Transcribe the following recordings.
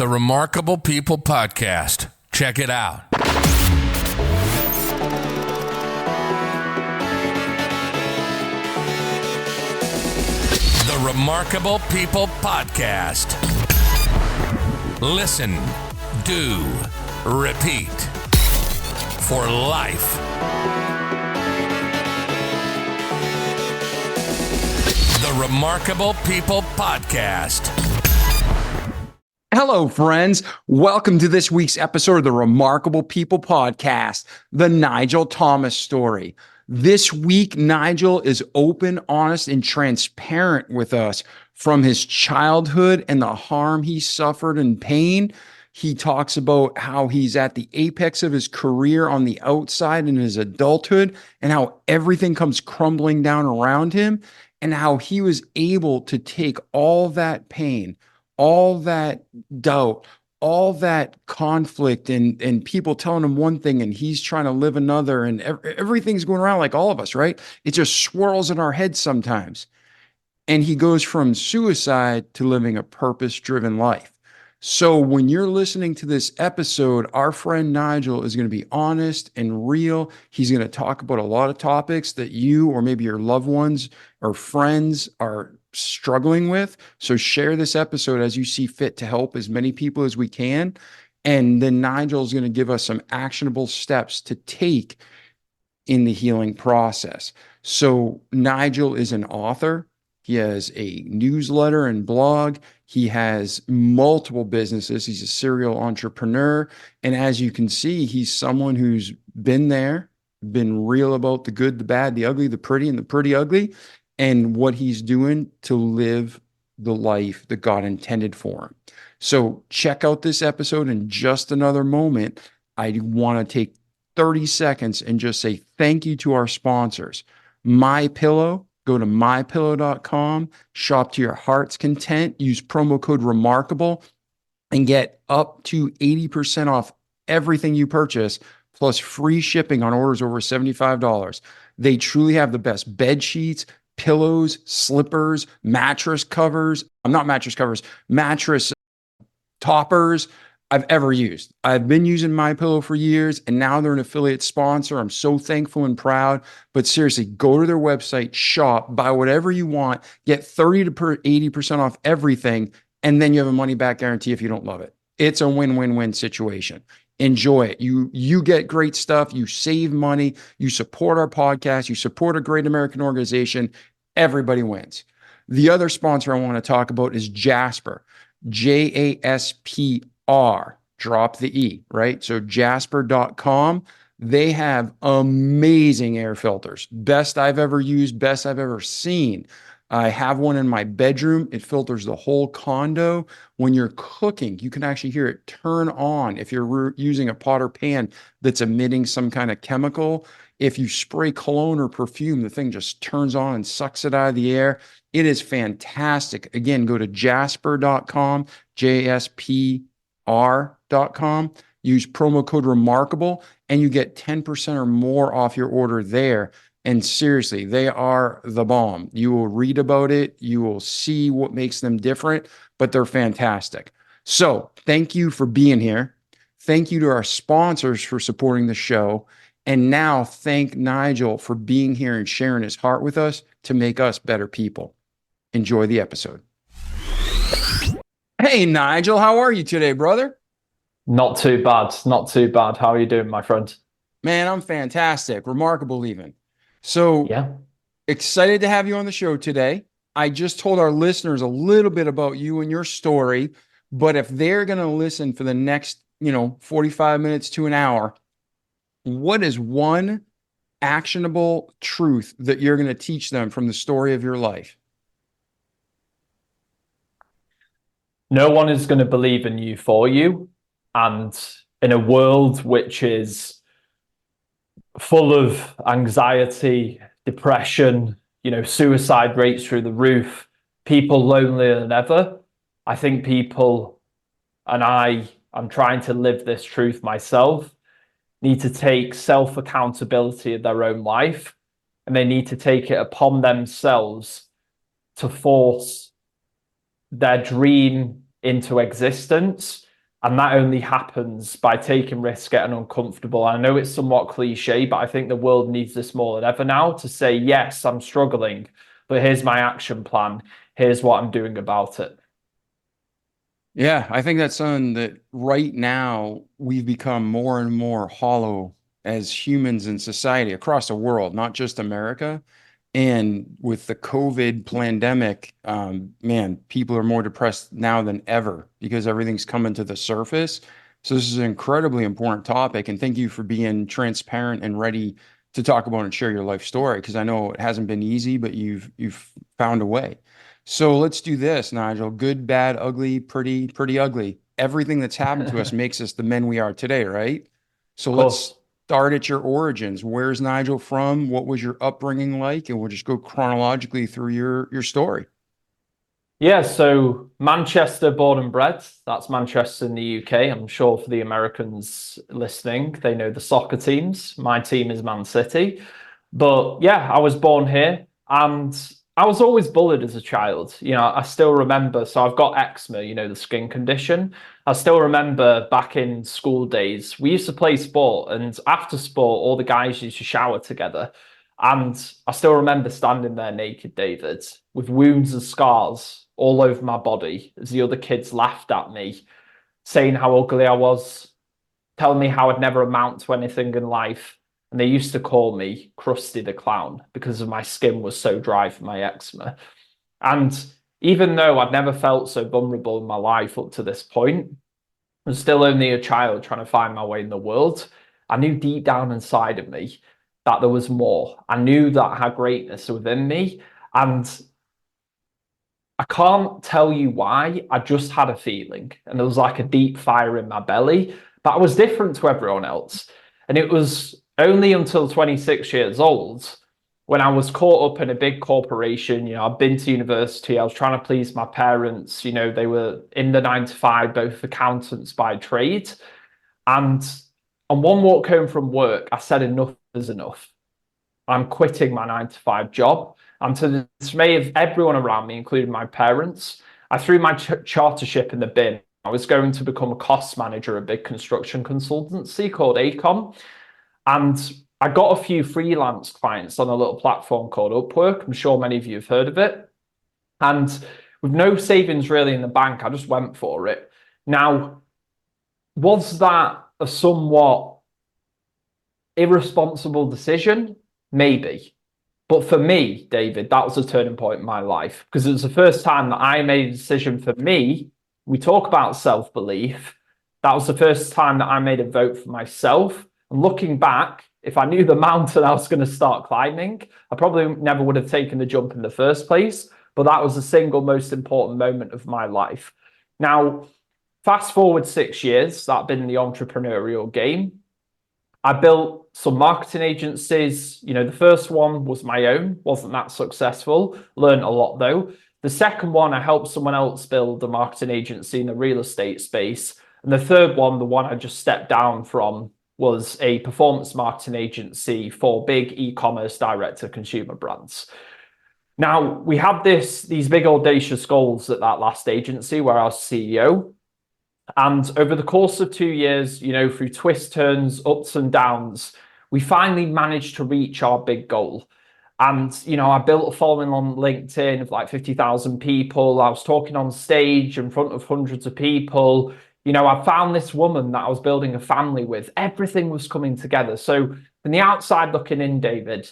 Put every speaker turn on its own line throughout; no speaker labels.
The Remarkable People Podcast. Check it out. The Remarkable People Podcast. Listen, do, repeat. For life. The Remarkable People Podcast.
Hello, friends. Welcome to this week's episode of the Remarkable People Podcast, the Nigel Thomas story. This week, Nigel is open, honest, and transparent with us from his childhood and the harm he suffered and pain. He talks about how he's at the apex of his career on the outside in his adulthood and how everything comes crumbling down around him and how he was able to take all that pain, all that doubt, all that conflict and people telling him one thing and he's trying to live another and everything's going around like all of us, right? It just swirls in our heads sometimes. And he goes from suicide to living a purpose-driven life. So when you're listening to this episode, our friend Nigel is going to be honest and real. He's going to talk about a lot of topics that you or maybe your loved ones or friends are struggling with. So share this episode as you see fit to help as many people as we can. And then Nigel is going to give us some actionable steps to take in the healing process. So Nigel is an author. He has a newsletter and blog. He has multiple businesses. He's a serial entrepreneur. And as you can see, he's someone who's been there, been real about the good, the bad, the ugly, the pretty, and the pretty ugly, and what he's doing to live the life that God intended for him. So check out this episode in just another moment. I want to take 30 seconds and just say thank you to our sponsors. MyPillow. Go to mypillow.com, shop to your heart's content, use promo code REMARKABLE, and get up to 80% off everything you purchase, plus free shipping on orders over $75. They truly have the best bed sheets, pillows, slippers, mattress toppers I've ever used. I've been using MyPillow for years, and now they're an affiliate sponsor. I'm so thankful and proud. But seriously, go to their website, shop, buy whatever you want, get 30 to 80% off everything, and then you have a money-back guarantee if you don't love it. It's a win-win-win situation. Enjoy it. You get great stuff. You save money. You support our podcast. You support a great American organization. Everybody wins. The other sponsor I want to talk about is Jasper. Jasper. Drop the E, right? So jasper.com. They have amazing air filters. Best I've ever used, best I've ever seen. I have one in my bedroom. It filters the whole condo. When you're cooking, you can actually hear it turn on if you're using a pot or pan that's emitting some kind of chemical. If you spray cologne or perfume, the thing just turns on and sucks it out of the air. It is fantastic. Again, go to jasper.com, JSPR.com. Use promo code REMARKABLE, and you get 10% or more off your order there. And seriously, they are the bomb. You will read about it. You will see what makes them different, but they're fantastic. So thank you for being here. Thank you to our sponsors for supporting the show. And now thank Nigel for being here and sharing his heart with us to make us better people. Enjoy the episode. Hey, Nigel, how are you today, brother?
Not too bad. Not too bad. How are you doing, my friend?
Man, I'm fantastic. Remarkable even. So excited to have you on the show today. I just told our listeners a little bit about you and your story, but if they're going to listen for the next, 45 minutes to an hour, what is one actionable truth that you're going to teach them from the story of your life?
No one is going to believe in you for you. And in a world which is full of anxiety, depression, suicide rates through the roof, people lonelier than ever, I think people, and I'm trying to live this truth myself, need to take self-accountability of their own life, and they need to take it upon themselves to force their dream into existence And that only happens by taking risks, getting uncomfortable. I know it's somewhat cliche, but I think the world needs this more than ever now to say, yes, I'm struggling, but here's my action plan. Here's what I'm doing about it.
Yeah, I think that's something that right now we've become more and more hollow as humans in society across the world, not just America. And with the COVID pandemic, man, people are more depressed now than ever because everything's coming to the surface. So this is an incredibly important topic. And thank you for being transparent and ready to talk about and share your life story, because I know it hasn't been easy, but you've found a way. So let's do this, Nigel. Good, bad, ugly, pretty, pretty ugly. Everything that's happened to us makes us the men we are today, right? So
Of
let's
course.
start at your origins. Where's Nigel from? What was your upbringing like? And we'll just go chronologically through your story.
Yeah, so Manchester born and bred. That's Manchester in the UK. I'm sure for the Americans listening, they know the soccer teams. My team is Man City. But yeah, I was born here and I was always bullied as a child. I still remember. So I've got eczema, the skin condition. I still remember back in school days, we used to play sport, and after sport, all the guys used to shower together. And I still remember standing there naked, David, with wounds and scars all over my body as the other kids laughed at me, saying how ugly I was, telling me how I'd never amount to anything in life. And they used to call me Krusty the Clown because of my skin was so dry from my eczema. And even though I'd never felt so vulnerable in my life up to this point, I was still only a child trying to find my way in the world. I knew deep down inside of me that there was more. I knew that I had greatness within me. And I can't tell you why. I just had a feeling. And there was like a deep fire in my belly. But I was different to everyone else. And it was only until 26 years old when I was caught up in a big corporation. I'd been to university. I was trying to please my parents. They were in the 9 to 5, both accountants by trade. And on one walk home from work, I said, enough is enough. I'm quitting my 9 to 5 job. And to the dismay of everyone around me, including my parents, I threw my chartership in the bin. I was going to become a cost manager at a big construction consultancy called Acom. And I got a few freelance clients on a little platform called Upwork. I'm sure many of you have heard of it. And with no savings really in the bank, I just went for it. Now, was that a somewhat irresponsible decision? Maybe. But for me, David, that was a turning point in my life, because it was the first time that I made a decision for me. We talk about self-belief. That was the first time that I made a vote for myself. And looking back, if I knew the mountain I was going to start climbing, I probably never would have taken the jump in the first place. But that was the single most important moment of my life. Now, fast forward 6 years, that had been the entrepreneurial game. I built some marketing agencies. The first one was my own, wasn't that successful. Learned a lot though. The second one, I helped someone else build a marketing agency in the real estate space. And the third one, the one I just stepped down from, was a performance marketing agency for big e-commerce direct-to-consumer brands. Now, we had these big audacious goals at that last agency where I was CEO. And over the course of 2 years, through twists, turns, ups and downs, we finally managed to reach our big goal. And, I built a following on LinkedIn of like 50,000 people. I was talking on stage in front of hundreds of people. I found this woman that I was building a family with. Everything was coming together. So from the outside looking in, David,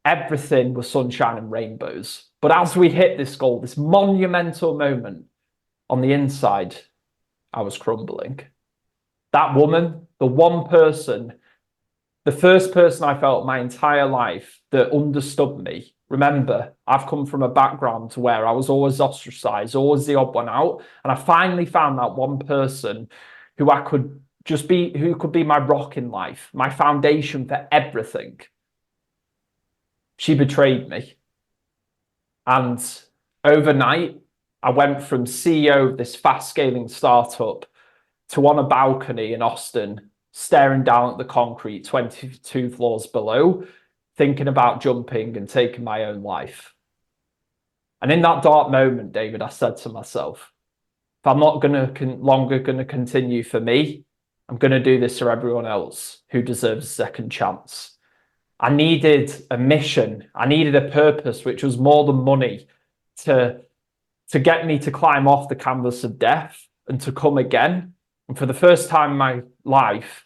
everything was sunshine and rainbows. But as we hit this goal, this monumental moment, on the inside, I was crumbling. That woman, the one person, the first person I felt my entire life that understood me. Remember, I've come from a background to where I was always ostracized, always the odd one out. And I finally found that one person who who could be my rock in life, my foundation for everything. She betrayed me. And overnight, I went from CEO of this fast-scaling startup to on a balcony in Austin, staring down at the concrete 22 floors below, thinking about jumping and taking my own life. And in that dark moment, David, I said to myself, if I'm not longer going to continue for me, I'm going to do this for everyone else who deserves a second chance. I needed a mission. I needed a purpose, which was more than money, to get me to climb off the canvas of death and to come again. And for the first time in my life,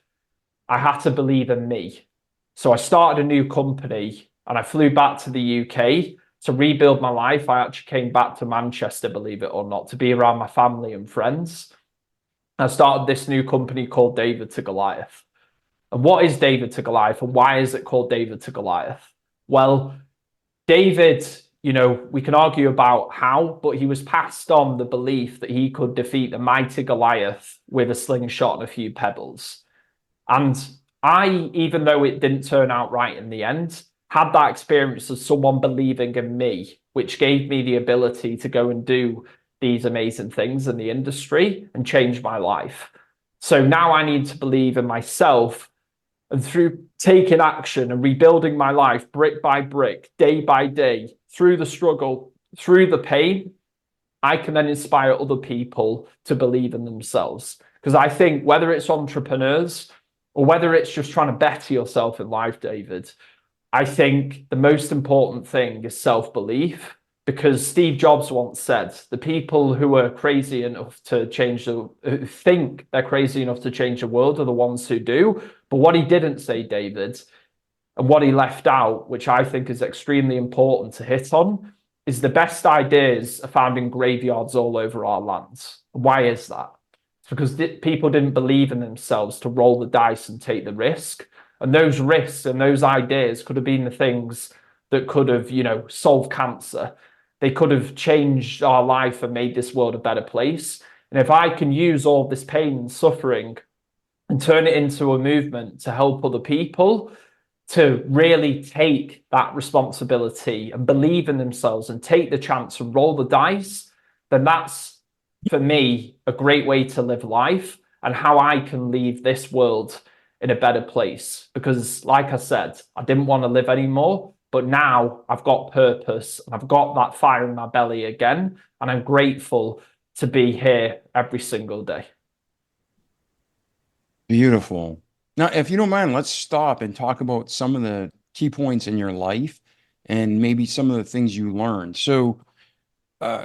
I had to believe in me. So I started a new company and I flew back to the UK to rebuild my life. I actually came back to Manchester, believe it or not, to be around my family and friends. I started this new company called David to Goliath. And what is David to Goliath, and why is it called David to Goliath? Well, David, we can argue about how, but he was passed on the belief that he could defeat the mighty Goliath with a slingshot and a few pebbles. And I, even though it didn't turn out right in the end, had that experience of someone believing in me, which gave me the ability to go and do these amazing things in the industry and change my life. So now I need to believe in myself, and through taking action and rebuilding my life brick by brick, day by day, through the struggle, through the pain, I can then inspire other people to believe in themselves. Because I think whether it's entrepreneurs or whether it's just trying to better yourself in life, David, I think the most important thing is self-belief. Because Steve Jobs once said, the people who are crazy enough to who think they're crazy enough to change the world are the ones who do. But what he didn't say, David, and what he left out, which I think is extremely important to hit on, is the best ideas are found in graveyards all over our lands. Why is that? It's because people didn't believe in themselves to roll the dice and take the risk. And those risks and those ideas could have been the things that could have, solved cancer. They could have changed our life and made this world a better place. And if I can use all this pain and suffering and turn it into a movement to help other people to really take that responsibility and believe in themselves and take the chance and roll the dice, then that's, for me, a great way to live life and how I can leave this world in a better place. Because like I said, I didn't want to live anymore. But now I've got purpose and I've got that fire in my belly again. And I'm grateful to be here every single day.
Beautiful. Now, if you don't mind, let's stop and talk about some of the key points in your life and maybe some of the things you learned. So,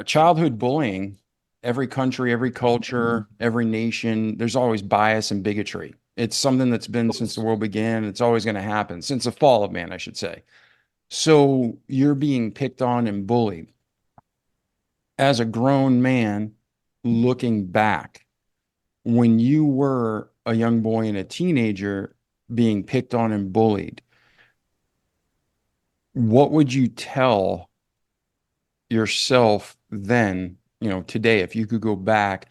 childhood bullying, every country, every culture, every nation, there's always bias and bigotry. It's something that's been since the world began. It's always going to happen, since the fall of man, I should say. So you're being picked on and bullied. As a grown man, looking back, when you were a young boy and a teenager being picked on and bullied, what would you tell yourself then, today, if you could go back?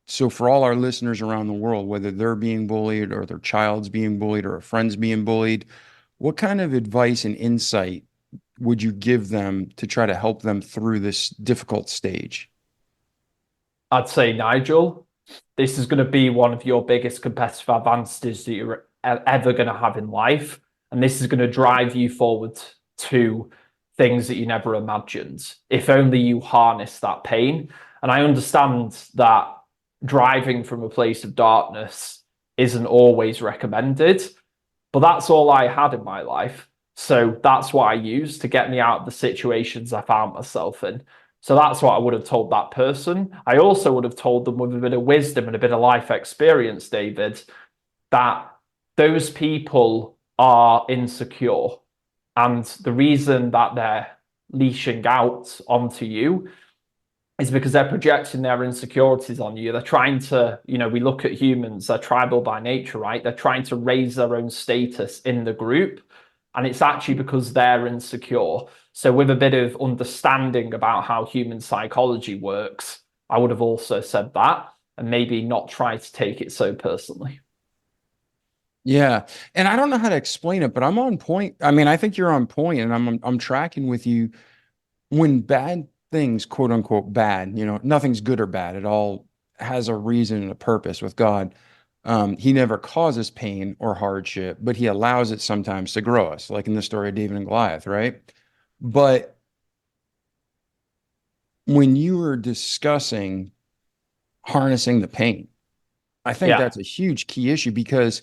So for all our listeners around the world, whether they're being bullied or their child's being bullied or a friend's being bullied, what kind of advice and insight would you give them to try to help them through this difficult stage?
I'd say, Nigel, this is going to be one of your biggest competitive advantages that you're ever going to have in life. And this is going to drive you forward to things that you never imagined, if only you harness that pain. And I understand that driving from a place of darkness isn't always recommended, but that's all I had in my life. So that's what I used to get me out of the situations I found myself in. So that's what I would have told that person. I also would have told them with a bit of wisdom and a bit of life experience, David, that those people are insecure. And the reason that they're leashing out onto you is because they're projecting their insecurities on you. They're trying to, we look at humans, they're tribal by nature, right? They're trying to raise their own status in the group. And it's actually because they're insecure. So with a bit of understanding about how human psychology works, I would have also said that and maybe not try to take it so personally.
Yeah. And I don't know how to explain it, but I'm on point. I mean, I think you're on point and I'm tracking with you. When bad things, quote unquote, bad, nothing's good or bad. It all has a reason and a purpose with God. He never causes pain or hardship, but he allows it sometimes to grow us, like in the story of David and Goliath, right? But when you were discussing harnessing the pain. I think
Yeah.
that's a huge key issue because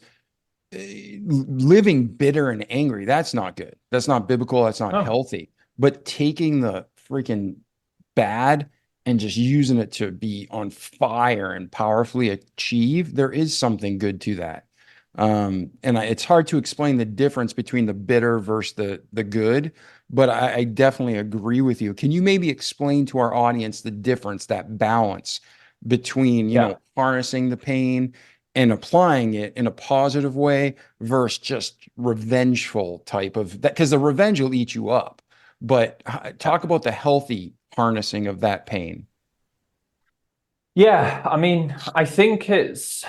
living bitter and angry, that's not good. That's not biblical. That's not
No.
healthy. But taking the freaking bad and just using it to be on fire and powerfully achieve, there is something good to that. It's hard to explain the difference between the bitter versus the good, but I definitely agree with you. Can you maybe explain to our audience the difference, that balance between,
Yeah.
harnessing the pain and applying it in a positive way versus just revengeful type of that? Because the revenge will eat you up. But talk about the healthy harnessing of that pain.
Yeah. I mean, I think it's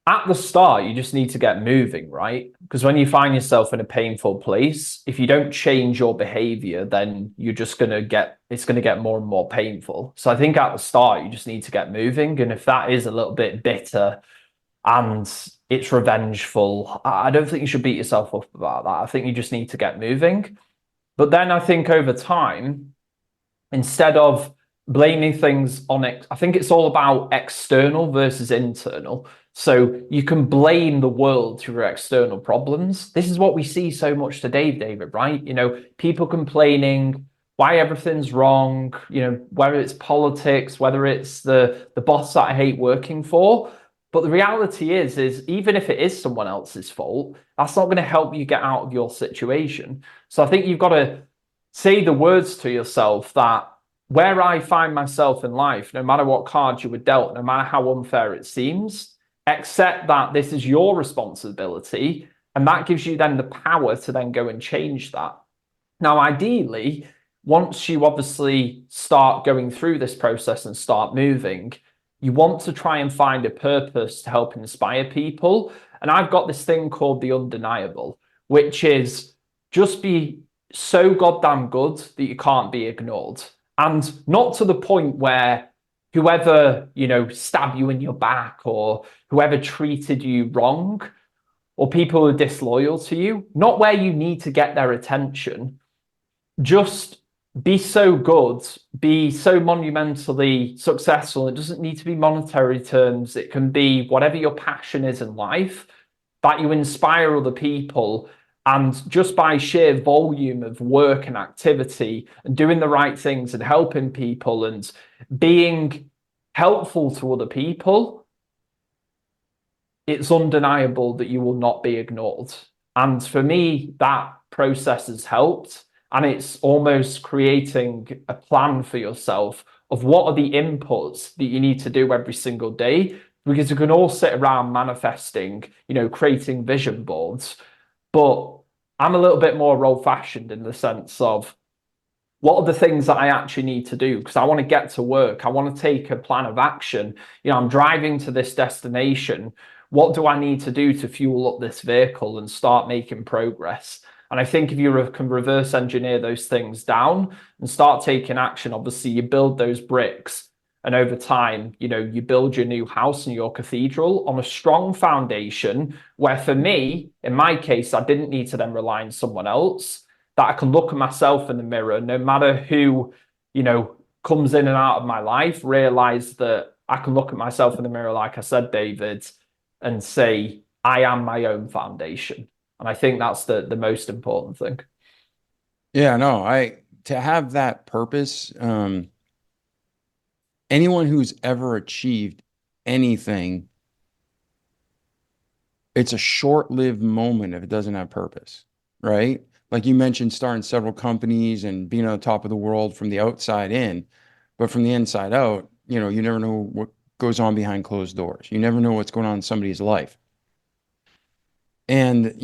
at the start, you just need to get moving, right? Because when you find yourself in a painful place, if you don't change your behavior, then you're just it's going to get more and more painful. So I think at the start, you just need to get moving. And if that is a little bit bitter and it's revengeful, I don't think you should beat yourself up about that. I think you just need to get moving. But then I think over time, instead of blaming things on it, I think it's all about external versus internal. So you can blame the world for your external problems. This is what we see so much today, David, right? People complaining why everything's wrong, whether it's politics, whether it's the boss that I hate working for. But the reality is even if it is someone else's fault, that's not going to help you get out of your situation. So I think you've got to say the words to yourself that where I find myself in life, no matter what cards you were dealt, no matter how unfair it seems, accept that this is your responsibility. And that gives you then the power to then go and change that. Now, ideally, once you obviously start going through this process and start moving, you want to try and find a purpose to help inspire people. And I've got this thing called the undeniable, which is just be so goddamn good that you can't be ignored. And not to the point where whoever, stabbed you in your back or whoever treated you wrong or people who are disloyal to you, not where you need to get their attention, just be so good, be so monumentally successful. It doesn't need to be monetary terms. It can be whatever your passion is in life, that you inspire other people. And just by sheer volume of work and activity and doing the right things and helping people and being helpful to other people, it's undeniable that you will not be ignored. And for me, that process has helped. And it's almost creating a plan for yourself of what are the inputs that you need to do every single day, because you can all sit around manifesting, creating vision boards. But I'm a little bit more old-fashioned in the sense of what are the things that I actually need to do? Because I want to get to work. I want to take a plan of action. I'm driving to this destination. What do I need to do to fuel up this vehicle and start making progress? And I think if you can reverse engineer those things down and start taking action, obviously you build those bricks. And over time, you build your new house and your cathedral on a strong foundation where for me, in my case, I didn't need to then rely on someone else, that I can look at myself in the mirror, no matter who, comes in and out of my life, realize that I can look at myself in the mirror, like I said, David, and say, I am my own foundation. And I think that's the most important thing.
Yeah, no, to have that purpose, anyone who's ever achieved anything, it's a short-lived moment if it doesn't have purpose, right? Like you mentioned, starting several companies and being on the top of the world from the outside in, but from the inside out, you never know what goes on behind closed doors. You never know what's going on in somebody's life. And,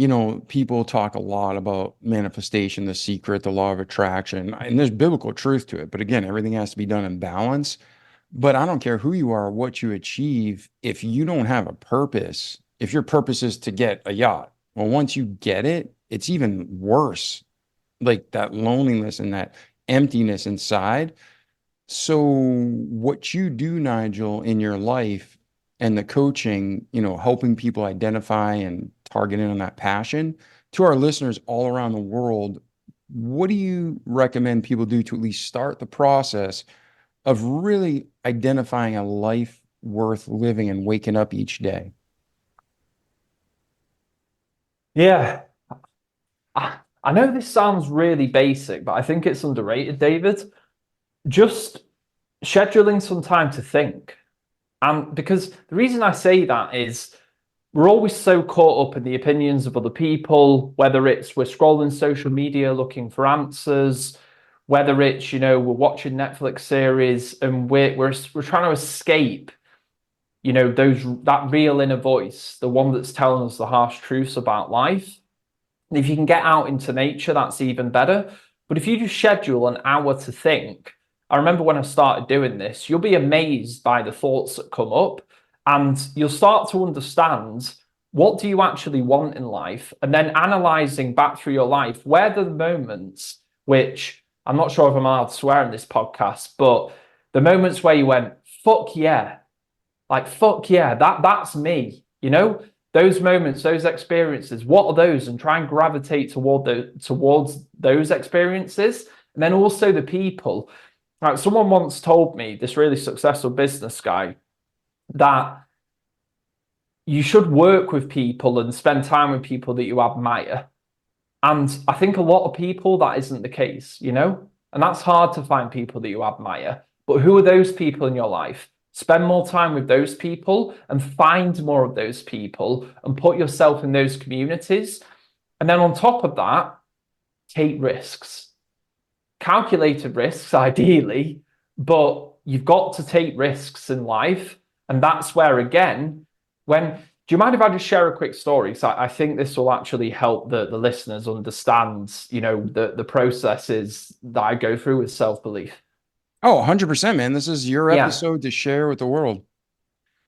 people talk a lot about manifestation, the secret, the law of attraction, and there's biblical truth to it. But again, everything has to be done in balance. But I don't care who you are, what you achieve, if you don't have a purpose, if your purpose is to get a yacht, well, once you get it, it's even worse, like that loneliness and that emptiness inside. So what you do, Nigel, in your life and the coaching, helping people identify and target in on that passion, to our listeners all around the world, what do you recommend people do to at least start the process of really identifying a life worth living and waking up each day?
Yeah. I know this sounds really basic, but I think it's underrated, David. Just scheduling some time to think. And because the reason I say that is we're always so caught up in the opinions of other people, whether it's we're scrolling social media looking for answers, whether it's, we're watching Netflix series and we're trying to escape, that real inner voice, the one that's telling us the harsh truths about life. And if you can get out into nature, that's even better. But if you just schedule an hour to think, I remember when I started doing this, you'll be amazed by the thoughts that come up and you'll start to understand what do you actually want in life, and then analyzing back through your life, where the moments which I'm not sure if I'm allowed to swear in this podcast, but the moments where you went, fuck yeah, like, fuck yeah, that's me, those moments, those experiences, what are those? And try and gravitate towards those experiences. And then also the people. Like, someone once told me, this really successful business guy, that you should work with people and spend time with people that you admire. And I think a lot of people, that isn't the case, and that's hard to find people that you admire. But who are those people in your life? Spend more time with those people and find more of those people and put yourself in those communities. And then on top of that, take risks. Calculated risks, ideally, but you've got to take risks in life. And that's where, again, do you mind if I just share a quick story? So I think this will actually help the listeners understand, the processes that I go through with self-belief.
Oh, 100%, man. This is your
Yeah.
episode to share with the world.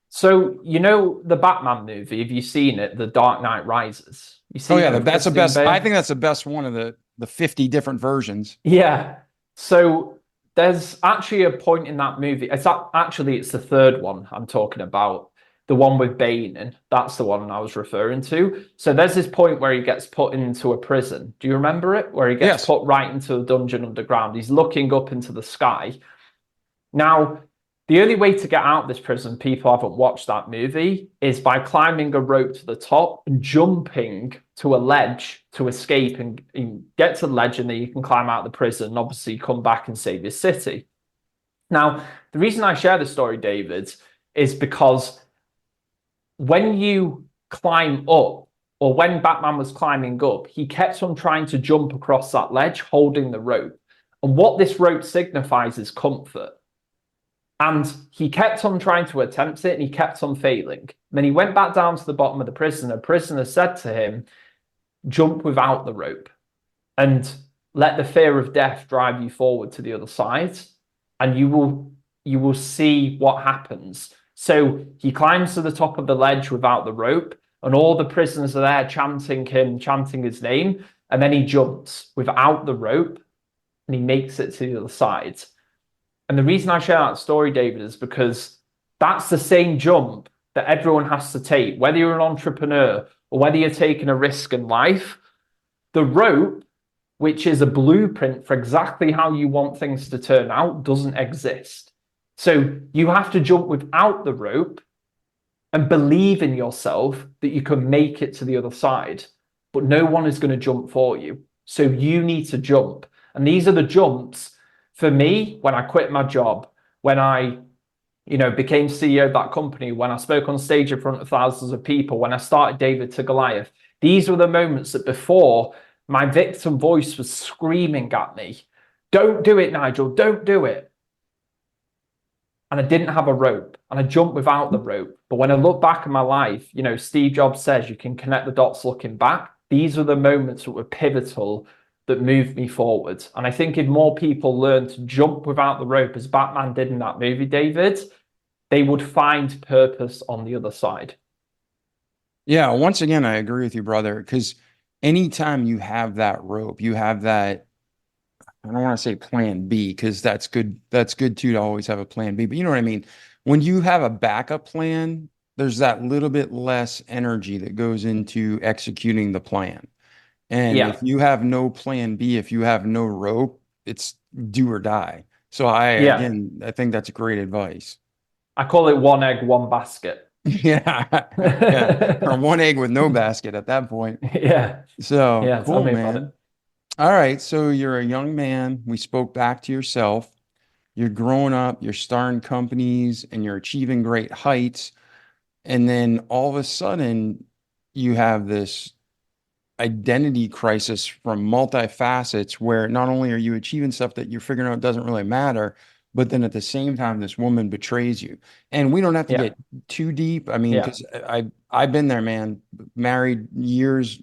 So, the Batman movie, have you seen it? The Dark Knight Rises. You seen
Oh yeah,
it with
that's the
Christian
best.
Bale?
I think that's the best one of the 50 different versions.
Yeah. So there's actually a point in that movie. It's the third one I'm talking about. The one with Bane in. That's the one I was referring to. So there's this point where he gets put into a prison. Do you remember it? Where he gets
Yes.
put right into a dungeon underground. He's looking up into the sky. Now, the only way to get out of this prison, people haven't watched that movie, is by climbing a rope to the top and jumping to a ledge to escape and get to the ledge, and then you can climb out of the prison and obviously come back and save your city. Now, the reason I share this story, David, is because when you climb up, or when Batman was climbing up, he kept on trying to jump across that ledge, holding the rope. And what this rope signifies is comfort. And he kept on trying to attempt it and he kept on failing. Then he went back down to the bottom of the prison. A prisoner said to him, jump without the rope and let the fear of death drive you forward to the other side, and you will see what happens. So he climbs to the top of the ledge without the rope, and all the prisoners are there chanting his name, and then he jumps without the rope and he makes it to the other side. And the reason I share that story, David, is because that's the same jump that everyone has to take, whether you're an entrepreneur or whether you're taking a risk in life. The rope, which is a blueprint for exactly how you want things to turn out, doesn't exist. So you have to jump without the rope and believe in yourself that you can make it to the other side. But no one is going to jump for you. So you need to jump. And these are the jumps. For me, when I quit my job, when I, became CEO of that company, when I spoke on stage in front of thousands of people, when I started David to Goliath, these were the moments that before my victim voice was screaming at me, don't do it, Nigel, don't do it. And I didn't have a rope and I jumped without the rope. But when I look back in my life, Steve Jobs says you can connect the dots looking back. These were the moments that were pivotal that moved me forward. And I think if more people learn to jump without the rope, as Batman did in that movie, David, they would find purpose on the other side.
Yeah, once again, I agree with you, brother, because anytime you have that rope, you have that, I don't want to say plan B, because that's good. That's good too, to always have a plan B, but you know what I mean? When you have a backup plan, there's that little bit less energy that goes into executing the plan. And
Yeah.
if you have no plan B, if you have no rope, it's do or die. So I,
Yeah.
again, I think that's great advice.
I call it one egg, one basket.
Yeah. Yeah. Or one egg with no basket at that point.
Yeah.
So
Yeah. Tell
cool,
me about it.
man. All right. So you're a young man. We spoke back to yourself. You're growing up, you're starting companies, and you're achieving great heights. And then all of a sudden, you have this identity crisis from multifacets where not only are you achieving stuff that you're figuring out doesn't really matter, but then at the same time, this woman betrays you. And we don't have to
Yeah.
get too deep. I mean,
Yeah.
because I've been there, man. Married years,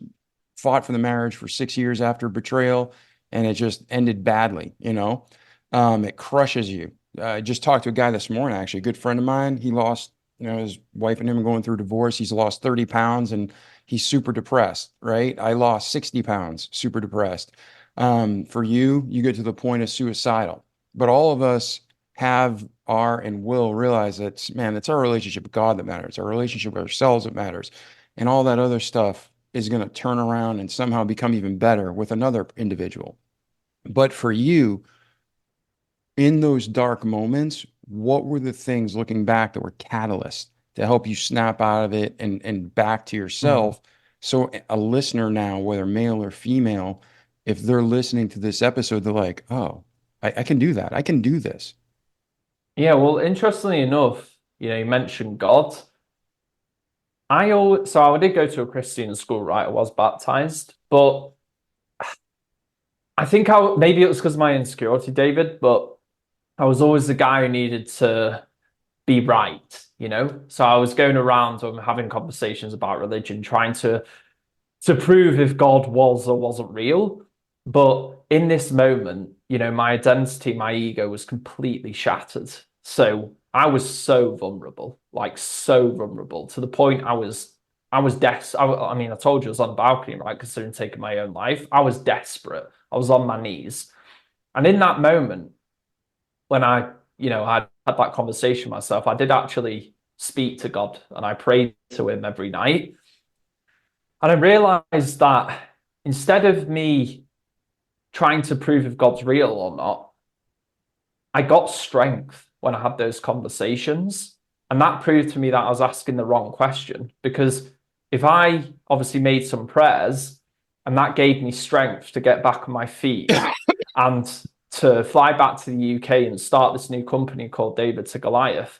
fought for the marriage for 6 years after betrayal, and it just ended badly, you know. It crushes you. I just talked to a guy this morning, actually, a good friend of mine. He lost, his wife and him are going through divorce. He's lost 30 pounds and he's super depressed, right? I lost 60 pounds, super depressed. For you, you get to the point of suicidal. But all of us have, are, and will realize that, man, it's our relationship with God that matters. It's our relationship with ourselves that matters. And all that other stuff is going to turn around and somehow become even better with another individual. But for you, in those dark moments, what were the things looking back that were catalysts to help you snap out of it and back to
Mhm.
yourself? So a listener now, whether male or female, if they're listening to this episode, they're like, oh, I can do that. I can do this.
Yeah. Well, interestingly enough, you mentioned God. I did go to a Christian school, right? I was baptized, but I think maybe it was because of my insecurity, David, but I was always the guy who needed to be right. So I was going around and having conversations about religion, trying to prove if God was or wasn't real. But in this moment, my identity, my ego was completely shattered. So I was so vulnerable, like so vulnerable to the point I was desperate. I mean, I told you I was on the balcony, right? Considering taking my own life. I was desperate. I was on my knees. And in that moment, when I had that conversation with myself, I did actually speak to God and I prayed to him every night. And I realized that instead of me trying to prove if God's real or not, I got strength when I had those conversations. And that proved to me that I was asking the wrong question. Because if I obviously made some prayers and that gave me strength to get back on my feet and to fly back to the UK and start this new company called David to Goliath,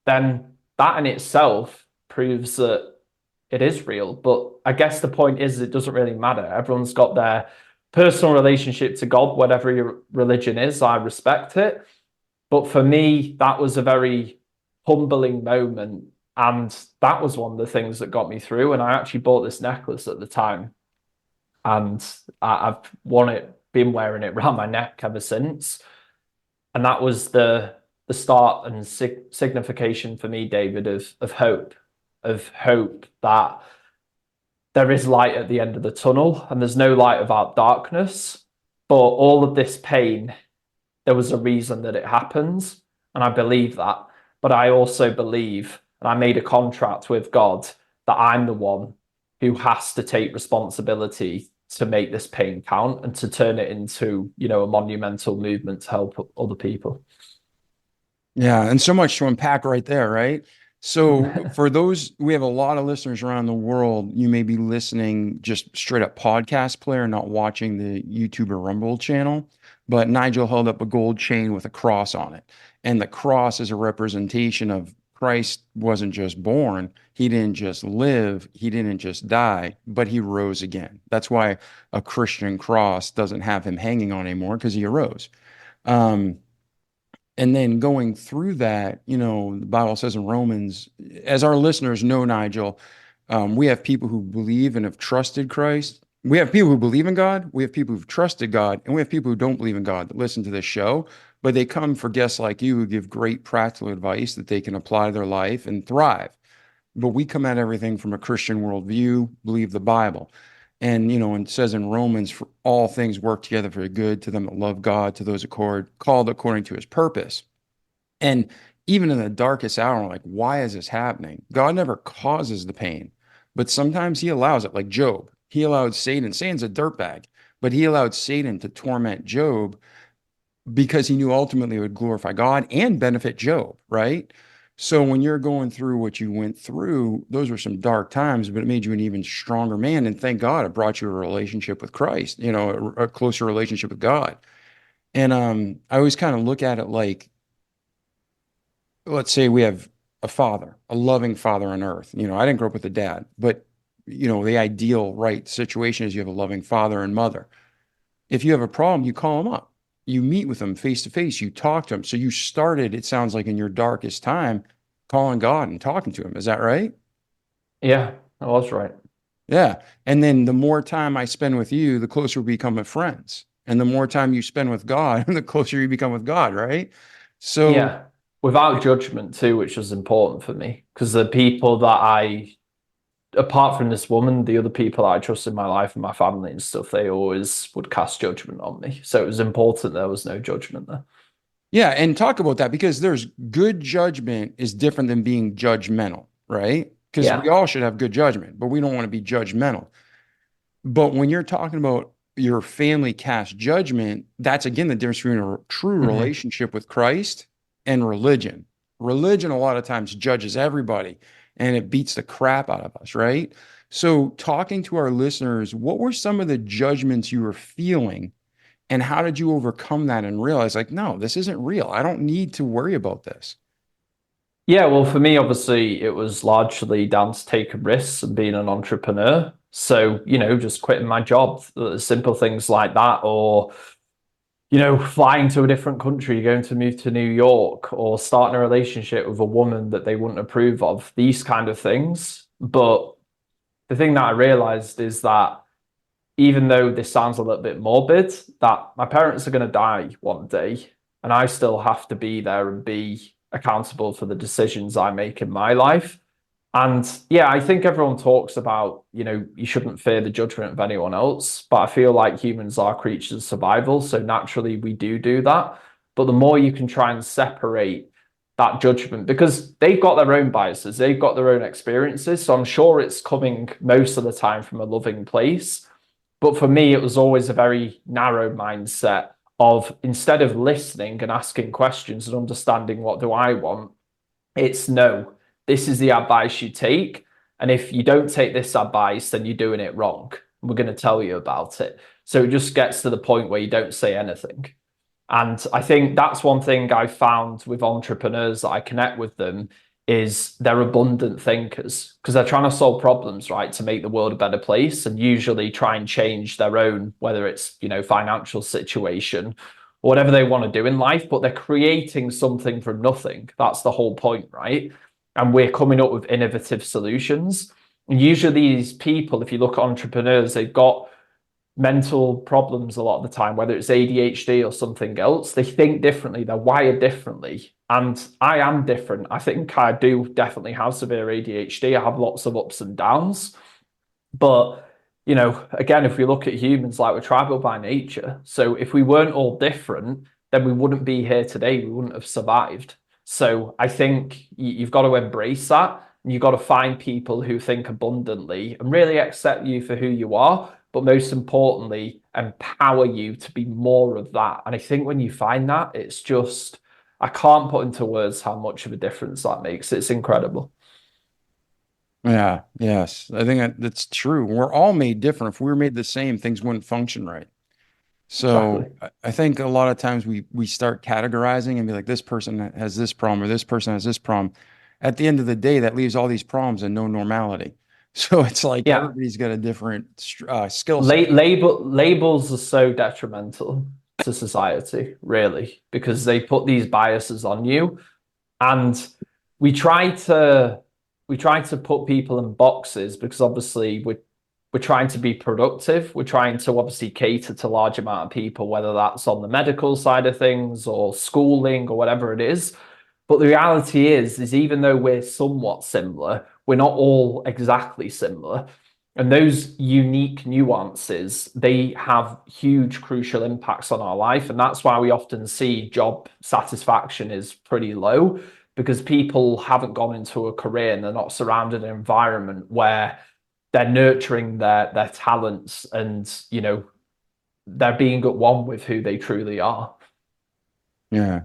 then that in itself proves that it is real. But I guess the point is, it doesn't really matter. Everyone's got their personal relationship to God, whatever your religion is. I respect it. But for me, that was a very humbling moment. And that was one of the things that got me through. And I actually bought this necklace at the time. And I've been wearing it around my neck ever since. And that was the start and signification for me, David, of hope that there is light at the end of the tunnel and there's no light without darkness. But all of this pain, there was a reason that it happens. And I believe that. But I also believe, and I made a contract with God, that I'm the one who has to take responsibility to make this pain count and to turn it into, a monumental movement to help other people.
Yeah, and so much to unpack right there, right? So for those, we have a lot of listeners around the world. You may be listening just straight up podcast player, not watching the YouTube or Rumble channel. But Nigel held up a gold chain with a cross on it. And the cross is a representation of Christ wasn't just born. He didn't just live. He didn't just die, but he rose again. That's why a Christian cross doesn't have him hanging on anymore because he arose. Um, and then going through that, the Bible says in Romans, as our listeners know, Nigel, we have people who believe and have trusted Christ. We have people who believe in God. We have people who've trusted God. And we have people who don't believe in God that listen to this show. But they come for guests like you who give great practical advice that they can apply to their life and thrive. But we come at everything from a Christian worldview, believe the Bible. And, it says in Romans, for all things work together for good to them that love God, to those called according to his purpose. And even in the darkest hour, like, why is this happening? God never causes the pain, but sometimes he allows it, like Job. He allowed Satan, Satan's a dirtbag, but he allowed Satan to torment Job because he knew ultimately it would glorify God and benefit Job, right? So when you're going through what you went through, those were some dark times, but it made you an even stronger man. And thank God it brought you a relationship with Christ, a closer relationship with God. And I always kind of look at it like, let's say we have a father, a loving father on earth. I didn't grow up with a dad, but the ideal right situation is you have a loving father and mother. If you have a problem, you call them up. You meet with them face to face. You talk to them. So you started, it sounds like in your darkest time, calling God and talking to him. Is that right?
Yeah, that was right.
Yeah. And then the more time I spend with you, the closer we become with friends. And the more time you spend with God, the closer you become with God, right? So,
Yeah, without judgment too, which was important for me because the people that apart from this woman, the other people I trust in my life and my family and stuff, they always would cast judgment on me. So it was important there was no judgment there.
yeah. And talk about that because there's good judgment is different than being judgmental, right? Because we
Yeah.
all should have good judgment, but we don't want to be judgmental. But when you're talking about your family cast judgment, that's again the difference between a true
Hmm.
relationship with Christ and religion. Religion, a lot of times, judges everybody and it beats the crap out of us, right? So, talking to our listeners, what were some of the judgments you were feeling and how did you overcome that and realize, like, no, this isn't real? I don't need to worry about this.
Yeah, well, for me, obviously, it was largely down to taking risks and being an entrepreneur. So, just quitting my job, simple things like that, or flying to a different country, going to move to New York, or starting a relationship with a woman that they wouldn't approve of, these kind of things. But the thing that I realized is that even though this sounds a little bit morbid, that my parents are going to die one day, and I still have to be there and be accountable for the decisions I make in my life. And yeah, I think everyone talks about, you shouldn't fear the judgment of anyone else, but I feel like humans are creatures of survival. So naturally, we do that. But the more you can try and separate that judgment, because they've got their own biases, they've got their own experiences. So I'm sure it's coming most of the time from a loving place. But for me, it was always a very narrow mindset of instead of listening and asking questions and understanding what do I want, it's no, this is the advice you take. And if you don't take this advice, then you're doing it wrong. We're going to tell you about it. So it just gets to the point where you don't say anything. And I think that's one thing I found with entrepreneurs that I connect with them is they're abundant thinkers because they're trying to solve problems, right, to make the world a better place and usually try and change their own, whether it's, financial situation or whatever they want to do in life, but they're creating something from nothing. That's the whole point, right? And we're coming up with innovative solutions. And usually these people, if you look at entrepreneurs, they've got mental problems a lot of the time, whether it's ADHD or something else. They think differently, they're wired differently. And I am different. I think I do definitely have severe ADHD. I have lots of ups and downs. But, again, if we look at humans, like we're tribal by nature. So if we weren't all different, then we wouldn't be here today. We wouldn't have survived. So I think you've got to embrace that. And you've got to find people who think abundantly and really accept you for who you are, but most importantly, empower you to be more of that. And I think when you find that, it's just, I can't put into words how much of a difference that makes. It's incredible.
Yeah, yes. I think that's true. We're all made different. If we were made the same, things wouldn't function right.
Exactly.
So I think a lot of times we start categorizing and be like, this person has this problem or this person has this problem. At the end of the day, that leaves all these problems and no normality. So it's like
Yeah.
everybody's got a different skill set.
Labels are so detrimental to society, really, because they put these biases on you. And we try to we try to put people in boxes because obviously we're trying to be productive. We're trying to obviously cater to large amount of people, whether that's on the medical side of things or schooling or whatever it is. But the reality is even though we're somewhat similar, we're not all exactly similar. And those unique nuances, they have huge crucial impacts on our life. And that's why we often see job satisfaction is pretty low because people haven't gone into a career and they're not surrounded in an environment where they're nurturing their talents and, they're being at one with who they truly are.
Yeah.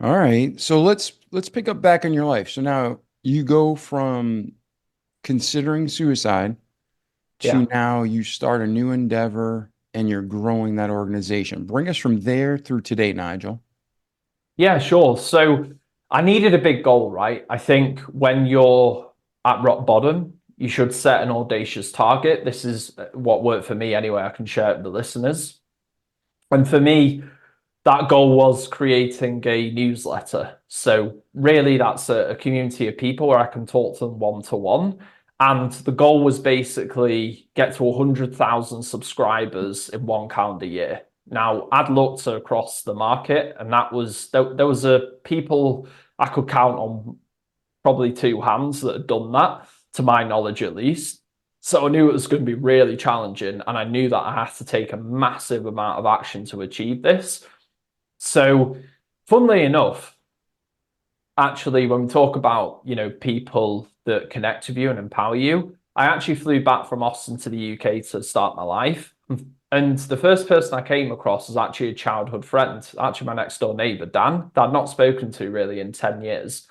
All right. So let's pick up back in your life. So now you go from considering suicide to
Yeah.
now you start a new endeavor and you're growing that organization. Bring us from there through today, Nigel.
Yeah, sure. So I needed a big goal, right? I think when you're at rock bottom, you should set an audacious target. This is what worked for me anyway. I can share it with the listeners. And for me, that goal was creating a newsletter. So really, that's a community of people where I can talk to them one to one. And the goal was basically get to 100,000 subscribers in one calendar year. Now, I'd looked across the market, and that was there was a people I could count on probably two hands that had done that, to my knowledge at least. So I knew it was going to be really challenging, and I knew that I had to take a massive amount of action to achieve this. So, funnily enough, actually, when we talk about, people that connect with you and empower you, I actually flew back from Austin to the UK to start my life. And the first person I came across was actually a childhood friend, actually my next door neighbor, Dan, that I'd not spoken to really in 10 years.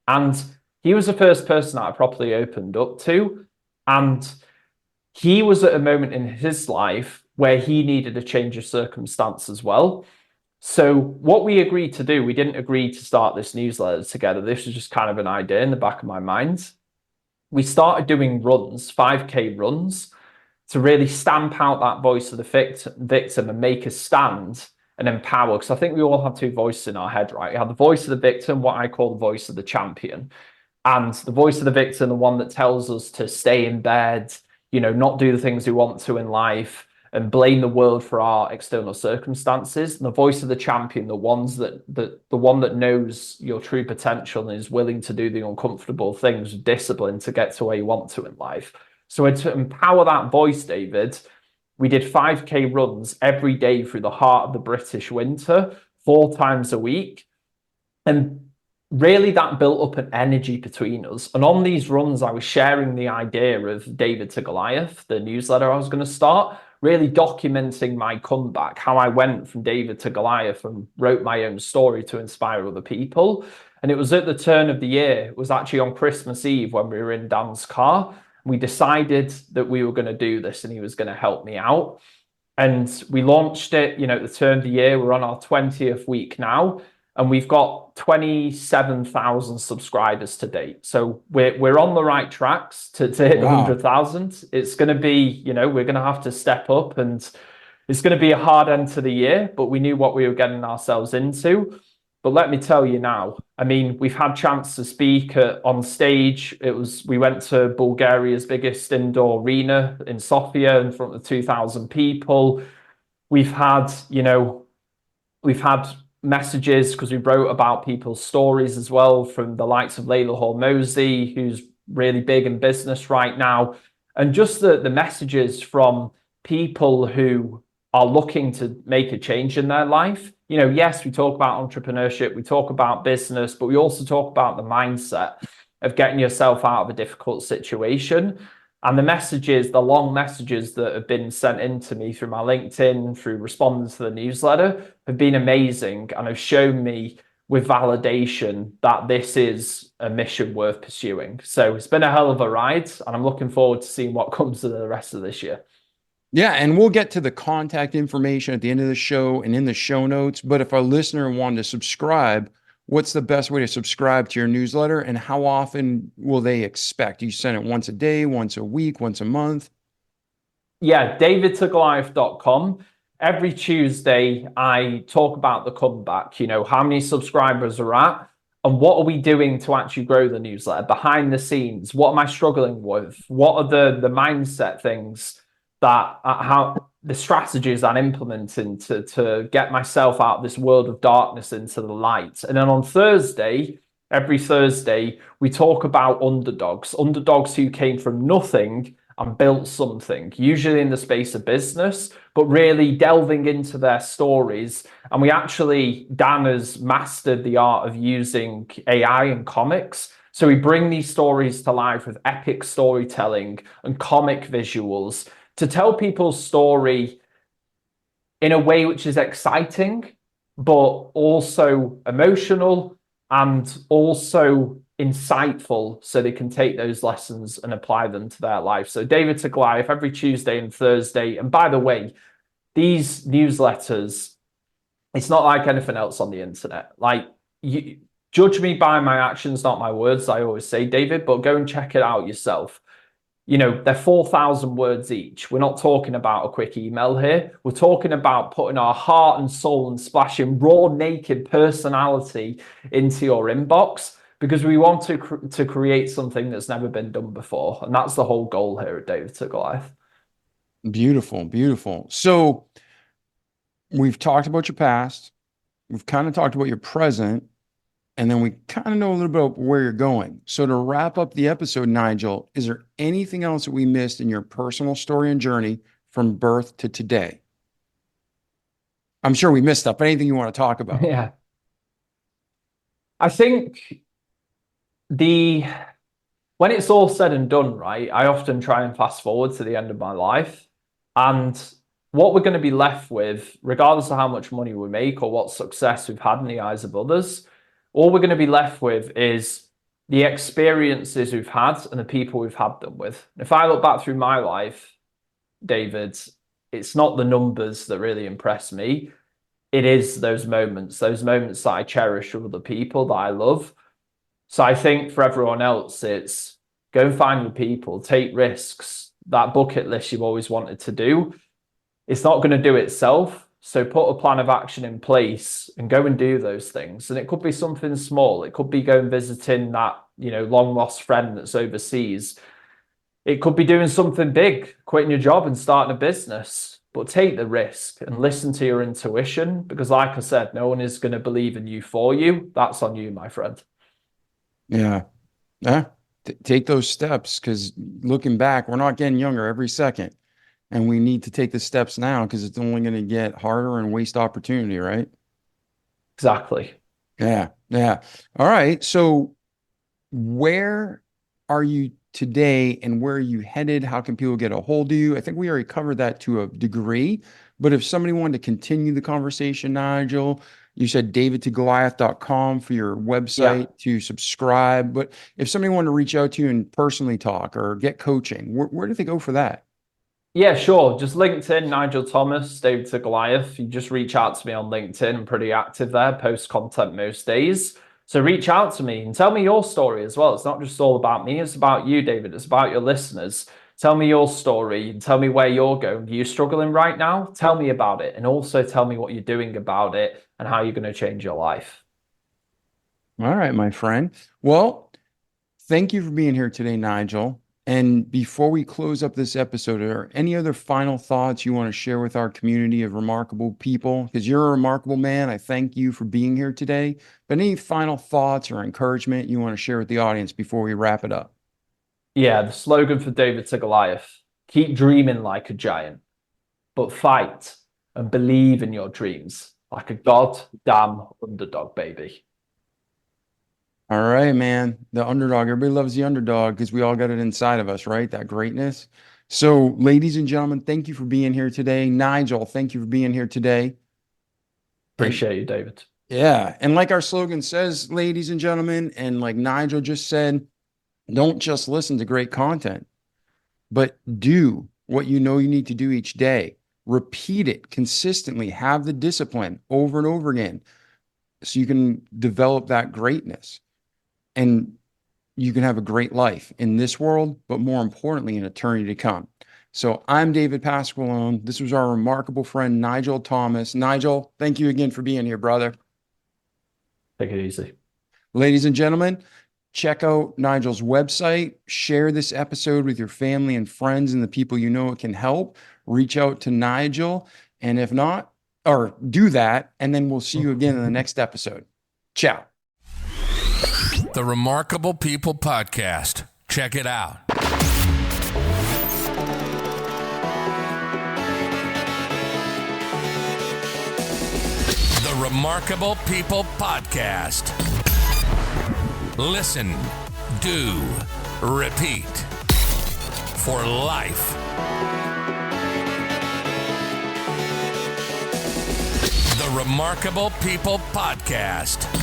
And he was the first person that I properly opened up to. And he was at a moment in his life where he needed a change of circumstance as well. So what we agreed to do, we didn't agree to start this newsletter together. This was just kind of an idea in the back of my mind. We started doing runs, 5K runs, to really stamp out that voice of the victim and make a stand and empower. Because I think we all have two voices in our head, right? You have the voice of the victim, what I call the voice of the champion. And the voice of the victim, the one that tells us to stay in bed, not do the things we want to in life, and blame the world for our external circumstances. And the voice of the champion, the one that knows your true potential and is willing to do the uncomfortable things with discipline to get to where you want to in life. So to empower that voice, David, we did 5K runs every day through the heart of the British winter, 4 times a week. And really that built up an energy between us. And on these runs, I was sharing the idea of David to Goliath, the newsletter I was going to start, really documenting my comeback, how I went from David to Goliath and wrote my own story to inspire other people. And it was at the turn of the year, it was actually on Christmas Eve when we were in Dan's car. We decided that we were going to do this and he was going to help me out. And we launched it, at the turn of the year. We're on our 20th week now. And we've got 27,000 subscribers to date. So we're on the right tracks to hit 100,000. It's going to be, we're going to have to step up, and it's going to be a hard end to the year, but we knew what we were getting ourselves into. But let me tell you now, I mean, we've had chance to speak on stage. We went to Bulgaria's biggest indoor arena in Sofia in front of 2,000 people. We've had messages because we wrote about people's stories as well, from the likes of Layla Hormozy, who's really big in business right now, and just the messages from people who are looking to make a change in their life. Yes, we talk about entrepreneurship, we talk about business, but we also talk about the mindset of getting yourself out of a difficult situation. And the long messages that have been sent in to me through my LinkedIn, through responding to the newsletter, have been amazing and have shown me with validation that this is a mission worth pursuing. So it's been a hell of a ride, and I'm looking forward to seeing what comes of the rest of this year.
Yeah, and we'll get to the contact information at the end of the show and in the show notes. But if our listener wanted to subscribe, what's the best way to subscribe to your newsletter, and how often will they expect? You send it once a day, once a week, once a month?
Yeah, davidtogoliath.com. Every Tuesday, I talk about the comeback, how many subscribers are at, and what are we doing to actually grow the newsletter behind the scenes? What am I struggling with? What are the mindset things how the strategies I'm implementing to get myself out of this world of darkness into the light? And then on every Thursday, we talk about underdogs who came from nothing and built something, usually in the space of business, but really delving into their stories. And Dan has mastered the art of using AI and comics. So we bring these stories to life with epic storytelling and comic visuals to tell people's story in a way which is exciting, but also emotional and also insightful, so they can take those lessons and apply them to their life. So David to Goliath every Tuesday and Thursday. And by the way, these newsletters, it's not like anything else on the internet. Like, you judge me by my actions, not my words, I always say, David, but go and check it out yourself. They're 4,000 words each. We're not talking about a quick email here. We're talking about putting our heart and soul and splashing raw, naked personality into your inbox, because we want to create something that's never been done before. And that's the whole goal here at David to Goliath.
Beautiful, beautiful. So we've talked about your past. We've kind of talked about your present. And then we kind of know a little bit about where you're going. So to wrap up the episode, Nigel, is there anything else that we missed in your personal story and journey from birth to today? I'm sure we missed stuff, but anything you want to talk about?
Yeah. I think when it's all said and done, right, I often try and fast forward to the end of my life. And what we're going to be left with, regardless of how much money we make or what success we've had in the eyes of others, all we're going to be left with is the experiences we've had and the people we've had them with. If I look back through my life, David, it's not the numbers that really impress me. It is those moments that I cherish with other people that I love. So I think for everyone else, it's go and find your people, take risks. That bucket list you've always wanted to do, it's not going to do itself. So put a plan of action in place and go and do those things. And it could be something small. It could be going visiting that, long lost friend that's overseas. It could be doing something big, quitting your job and starting a business. But take the risk and listen to your intuition, because like I said, no one is going to believe in you for you. That's on you, my friend.
Yeah. Take those steps, because looking back, we're not getting younger every second. And we need to take the steps now, because it's only going to get harder and waste opportunity, right?
Exactly.
Yeah. All right. So where are you today and where are you headed? How can people get a hold of you? I think we already covered that to a degree, but if somebody wanted to continue the conversation, Nigel, you said davidtogoliath.com for your website to subscribe. But if somebody wanted to reach out to you and personally talk or get coaching, where do they go for that?
Yeah, sure. Just LinkedIn, Nigel Thomas, David to Goliath. You just reach out to me on LinkedIn. I'm pretty active there, post content most days. So reach out to me and tell me your story as well. It's not just all about me. It's about you, David. It's about your listeners. Tell me your story and tell me where you're going. Are you struggling right now? Tell me about it. And also tell me what you're doing about it and how you're going to change your life.
All right, my friend. Well, thank you for being here today, Nigel. And before we close up this episode, are there any other final thoughts you want to share with our community of remarkable people? Because you're a remarkable man. I thank you for being here today. But any final thoughts or encouragement you want to share with the audience before we wrap it up?
Yeah, the slogan for David to Goliath: keep dreaming like a giant, but fight and believe in your dreams like a goddamn underdog, baby.
All right, man. The underdog. Everybody loves the underdog because we all got it inside of us, right? That greatness. So, ladies and gentlemen, thank you for being here today. Nigel, thank you for being here today.
Appreciate you, David.
Yeah. And like our slogan says, ladies and gentlemen, and like Nigel just said, don't just listen to great content, but do what you know you need to do each day. Repeat it consistently. Have the discipline over and over again so you can develop that greatness. And you can have a great life in this world, but more importantly, in eternity to come. So I'm David Pasqualone. This was our remarkable friend, Nigel Thomas. Nigel, thank you again for being here, brother.
Take it easy.
Ladies and gentlemen, check out Nigel's website. Share this episode with your family and friends and the people you know it can help. Reach out to Nigel. And if not, or do that, and then we'll see you again in the next episode. Ciao.
The Remarkable People Podcast. Check it out. The Remarkable People Podcast. Listen, do, repeat. For life. The Remarkable People Podcast.